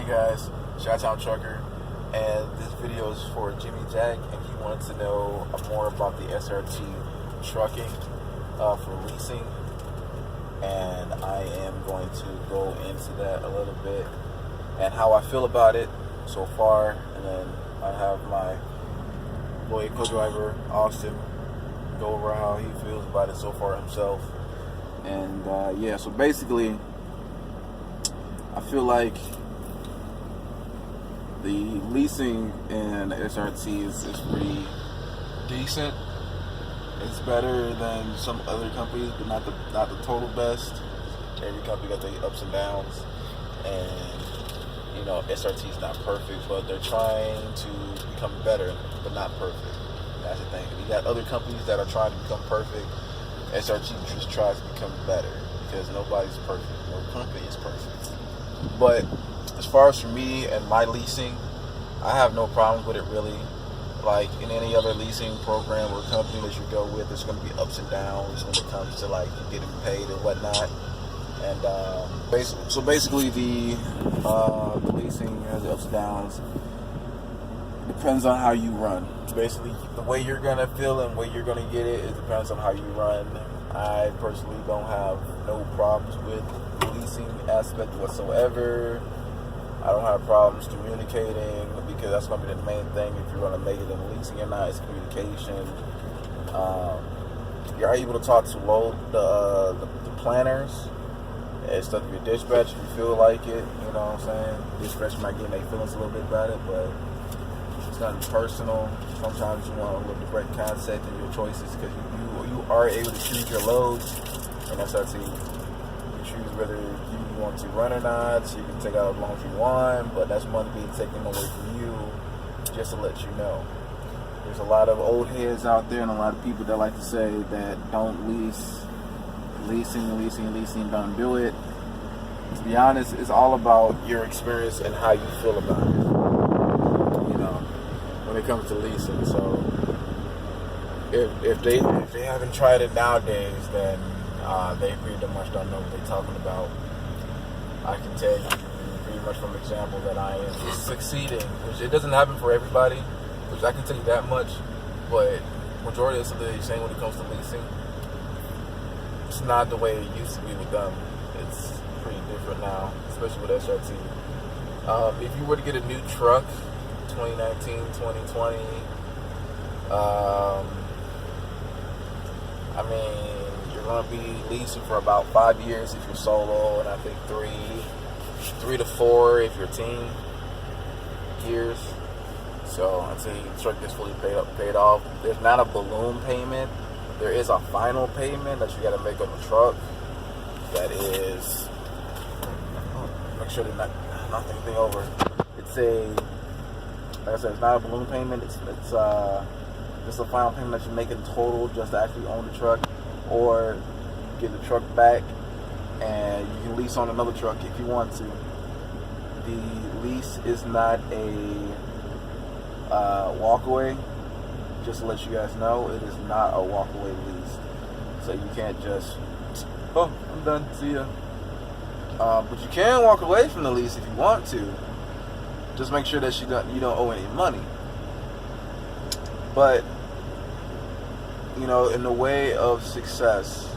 guys, Chi-Town Trucker, and this video is for Jimmy Jack, and he wanted to know more about the SRT trucking for leasing, and I am going to go into that a little bit and how I feel about it so far, and then I have my boy co-driver Austin go over how he feels about it so far himself. And yeah, so basically I feel like the leasing in SRT is pretty decent. It's better than some other companies, but not the total best. Every company got their ups and downs, and you know, SRT is not perfect, but they're trying to become better, but not perfect. That's the thing. You got other companies that are trying to become perfect. SRT just tries to become better because nobody's perfect. No company is perfect. But as far as for me and my leasing, I have no problems with it really. Like in any other leasing program or company that you go with, there's going to be ups and downs when it comes to like getting paid and whatnot. And so basically the leasing has ups and downs. Depends on how you run. Basically, the way you're gonna feel and the way you're gonna get it depends on how you run. I personally don't have no problems with the leasing aspect whatsoever. I don't have problems communicating because that's gonna be the main thing if you're gonna make it in leasing or not. It's communication. You're able to talk to the planners instead of your dispatch if you feel like it. You know what I'm saying? Dispatch might get their feelings a little bit about it, but it's nothing personal. Sometimes you want a little direct concept in your choices because you are able to choose your loads, and that's how you choose whether you want to run or not. So you can take out as long as you want, but that's money being taken away from you. Just to let you know, there's a lot of old heads out there and a lot of people that like to say that don't leasing, don't do it. To be honest, it's all about your experience and how you feel about it. When it comes to leasing, so if they haven't tried it nowadays, then they pretty much don't know what they're talking about. I can tell you pretty much from example that I am succeeding, which it doesn't happen for everybody, which I can tell you that much. But majority of the saying when it comes to leasing, it's not the way it used to be with them. It's pretty different now, especially with SRT. If you were to get a new truck, 2019, 2020. I mean, you're going to be leasing for about 5 years if you're solo, and I think three to four if you're team years. So until the truck gets fully paid off, there's not a balloon payment. There is a final payment that you got to make on the truck. That is, make sure to not knock anything over. It's like I said, it's not a balloon payment. It's just a final payment that you make in total just to actually own the truck, or get the truck back and you can lease on another truck if you want to. The lease is not a walkaway. Just to let you guys know, it is not a walkaway lease. So you can't just, oh, I'm done, see ya. But you can walk away from the lease if you want to. Just make sure that you don't owe any money. But, you know, in the way of success,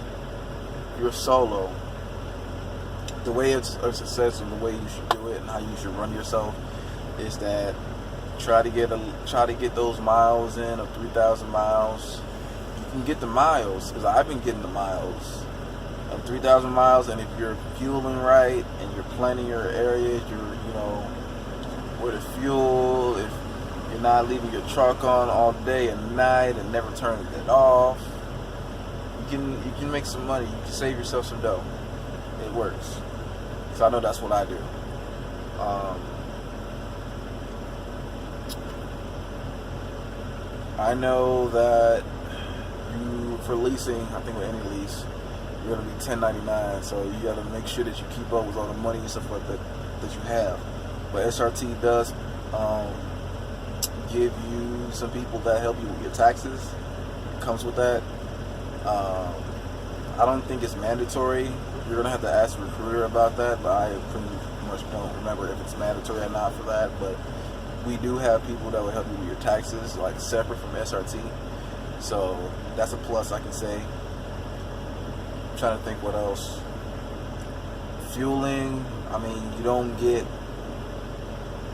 you're solo. The way of success and the way you should do it and how you should run yourself is that try to get those miles in of 3,000 miles. You can get the miles because I've been getting the miles of 3,000 miles, and if you're fueling right and you're planning your areas, where to fuel, if you're not leaving your truck on all day and night and never turning it off, you can make some money. You can save yourself some dough. It works. So I know that's what I do. I know that for leasing, I think with any lease, you're going to be 1099, so you got to make sure that you keep up with all the money and stuff like that you have. But SRT does give you some people that help you with your taxes. It comes with that. I don't think it's mandatory. You're going to have to ask a recruiter about that, but I am pretty much don't remember if it's mandatory or not for that, but we do have people that will help you with your taxes, like separate from SRT. So that's a plus, I can say. I'm trying to think what else. Fueling, I mean, you don't get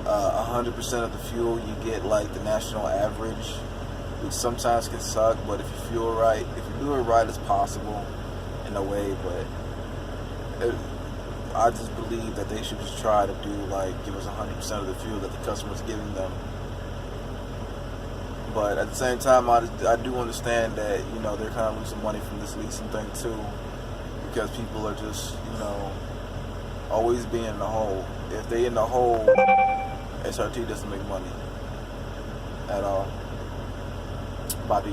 100% of the fuel. You get like the national average, which sometimes can suck, but if you fuel right, if you do it right, it's possible in a way. But I just believe that they should just try to do like give us 100% of the fuel that the customer's giving them. But at the same time, I do understand that, you know, they're kind of losing money from this leasing thing too, because people are just, you know, always being in the hole. If they in the hole, SRT doesn't make money at all by the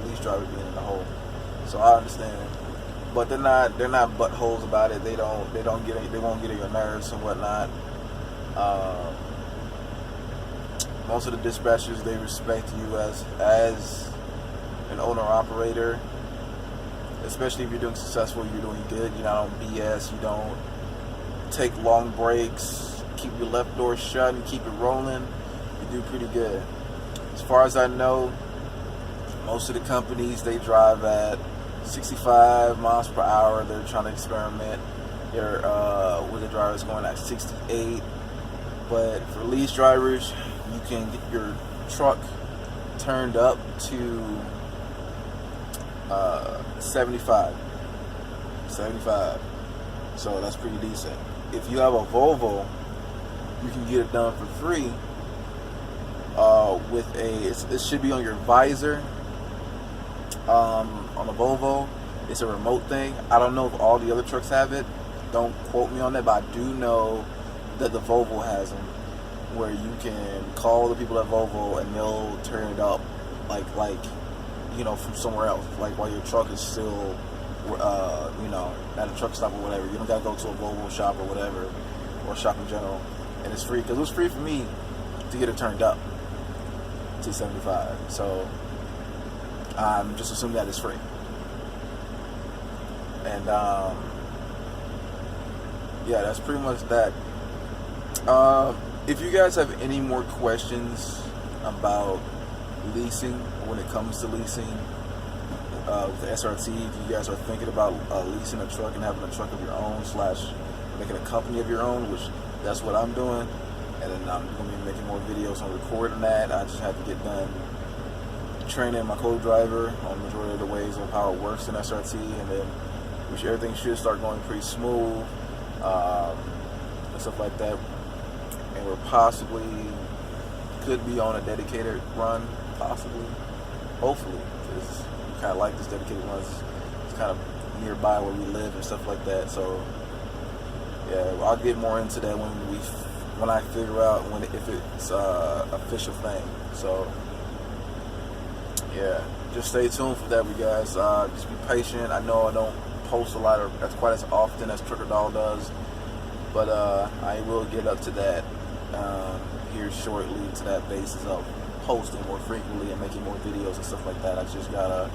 lease driver being in the hole. So I understand, but they're not buttholes about it. They won't get on your nerves and whatnot. Most of the dispatchers, they respect you as an owner operator, especially if you're doing successful, you're doing good, you're not on BS, you don't take long breaks, keep your left door shut and keep it rolling, you do pretty good. As far as I know, most of the companies, they drive at 65 miles per hour. They're trying to experiment. With the drivers going at 68. But for lease drivers, you can get your truck turned up to 75. So that's pretty decent. If you have a Volvo, you can get it done for free with it should be on your visor. On the Volvo, it's a remote thing. I don't know if all the other trucks have it. Don't quote me on that, but I do know that the Volvo has them, where you can call the people at Volvo and they'll turn it up, like you know, from somewhere else, like while your truck is still, you know, at a truck stop or whatever. You don't gotta go to a Volvo shop or whatever, or shop in general, and it's free because it was free for me to get it turned up to 75. So I'm just assuming that it's free. And yeah, that's pretty much that. If you guys have any more questions about leasing, when it comes to leasing with the SRT, if you guys are thinking about leasing a truck and having a truck of your own / making a company of your own, which that's what I'm doing, and then I'm going to be making more videos on recording that. I just have to get done training my co-driver on the majority of the ways of how it works in SRT, and then everything should start going pretty smooth and stuff like that. And we're possibly could be on a dedicated run, possibly, hopefully, because we kind of like this dedicated run. It's kind of nearby where we live and stuff like that. So yeah, I'll get more into that when I figure out if it's official thing. So yeah, just stay tuned for that, you guys. Just be patient. I know I don't post a lot as quite as often as Trucker Doll does, but I will get up to that here shortly, to that basis of posting more frequently and making more videos and stuff like that. I just gotta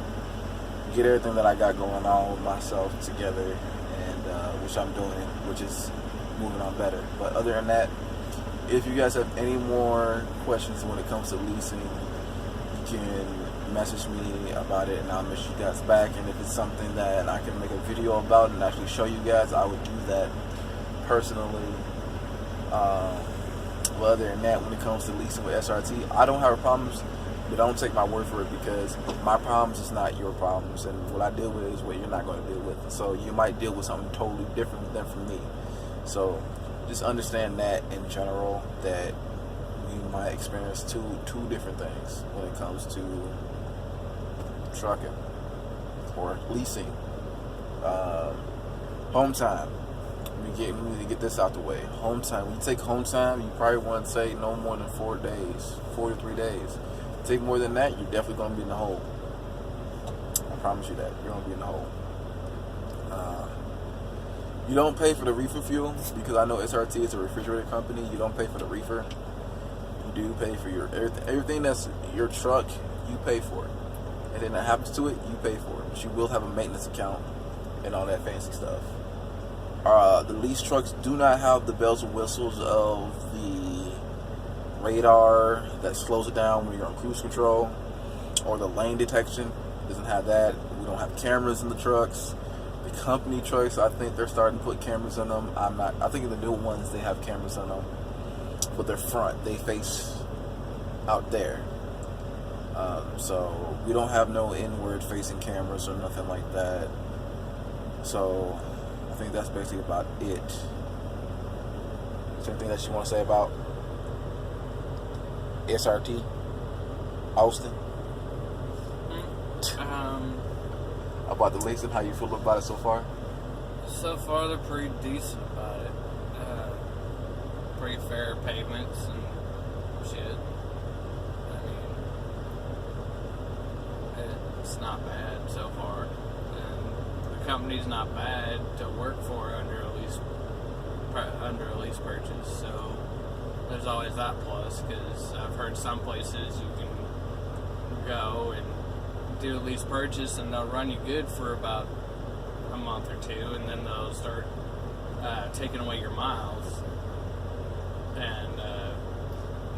get everything that I got going on with myself together, and which I'm doing, which is moving on better. But other than that, if you guys have any more questions when it comes to leasing, you can message me about it and I'll message you guys back. And if it's something that I can make a video about and actually show you guys, I would do that personally. Well, other than that, when it comes to leasing with SRT, I don't have problems, but don't take my word for it, because my problems is not your problems, and what I deal with is what you're not going to deal with. So you might deal with something totally different than from me. So just understand that in general, that you might experience two different things when it comes to trucking or leasing. Home time. We need to get this out the way. Home time. When you take home time, you probably want to take no more than 4 days, 4 to 3 days. Take more than that, you're definitely going to be in the hole. I promise you that. You're going to be in the hole. You don't pay for the reefer fuel, because I know SRT is a refrigerator company. You don't pay for the reefer. You do pay for your everything that's your truck, you pay for it. Anything that happens to it, you pay for it. But you will have a maintenance account and all that fancy stuff. The lease trucks do not have the bells and whistles of the radar that slows it down when you're on cruise control, or the lane detection. It doesn't have that. We don't have cameras in the trucks. The company trucks, I think they're starting to put cameras in them. I think in the new ones they have cameras in them, but they're front. They face out there. So we don't have no inward facing cameras or nothing like that. So I think that's basically about it. Something that you want to say about SRT Austin? About the leasing, how you feel about it so far? So far, they're pretty decent about it. Pretty fair payments and shit. I mean, it's not bad so far. And the company's not bad to work for under a lease purchase. So there's always that plus, because I've heard some places you can go and do a lease purchase and they'll run you good for about a month or two, and then they'll start taking away your miles. And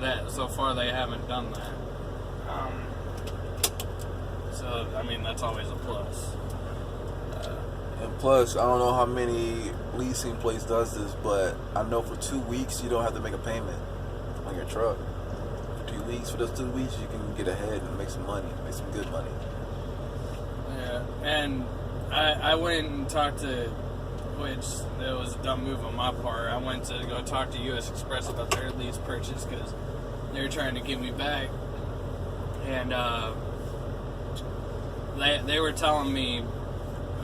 that so far they haven't done that. So I mean that's always a plus. And plus, I don't know how many leasing place does this, but I know for 2 weeks you don't have to make a payment on your truck. For 2 weeks, for those 2 weeks, you can get ahead and make some money, make some good money. Yeah, and I went and talked to, which it was a dumb move on my part. I went to go talk to U.S. Express about their lease purchase because they were trying to get me back, and they were telling me.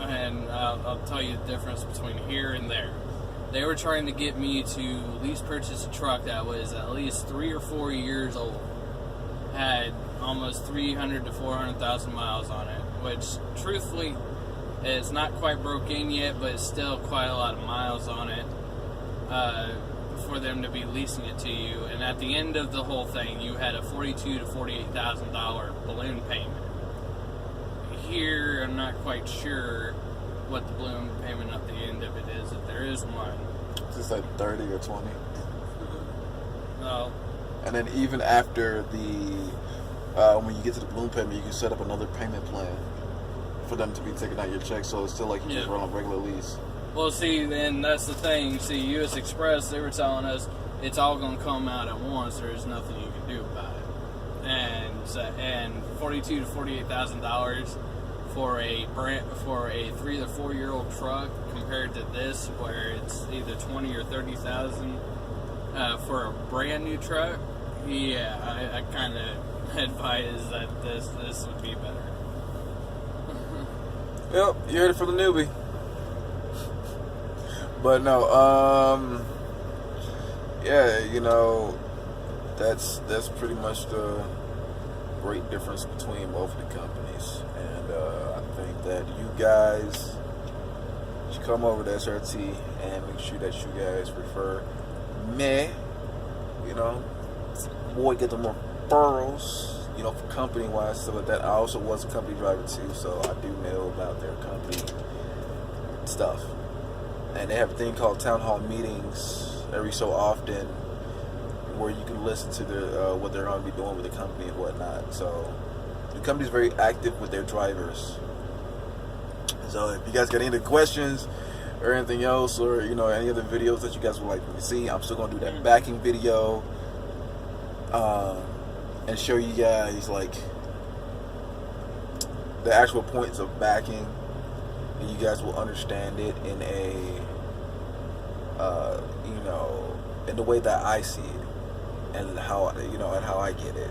And I'll tell you the difference between here and there. They were trying to get me to lease purchase a truck that was at least 3 or 4 years old, had almost 300 to 400,000 miles on it, which truthfully is not quite broke in yet, but it's still quite a lot of miles on it for them to be leasing it to you. And at the end of the whole thing, you had a $42,000 to $48,000 balloon payment. Here, I'm not quite sure what the balloon payment at the end of it is, if there is one. It's just like 30 or 20. No. And then even after the, when you get to the balloon payment, you can set up another payment plan for them to be taking out your check, so it's still like you just run a regular lease. Well, see, then that's the thing. See, U.S. Express, they were telling us it's all going to come out at once. There's nothing you can do about it. And $42,000 to $48,000 for a 3 to 4 year old truck compared to this, where it's either 20 or 30,000 for a brand new truck. Yeah, I kind of advise that this would be better. Yep, you heard it from the newbie. But no, yeah, you know, that's pretty much the great difference between both of the companies. And I think that you guys should come over to SRT and make sure that you guys refer me. You know, boy, get them more referrals. You know, for company wise, stuff like that. I also was a company driver too, so I do know about their company stuff. And they have a thing called town hall meetings every so often, where you can listen to the what they're going to be doing with the company and whatnot. So the company's very active with their drivers. So if you guys got any other questions or anything else, or you know any other videos that you guys would like me to see, I'm still going to do that backing video and show you guys like the actual points of backing, and you guys will understand it in a you know, in the way that I see it, and how, you know, and how I get it.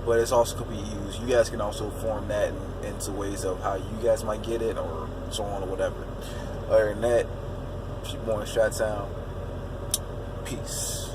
But it's also could be used. You guys can also form that into ways of how you guys might get it, or so on, or whatever. Other than that, keep on Shot Town. Peace.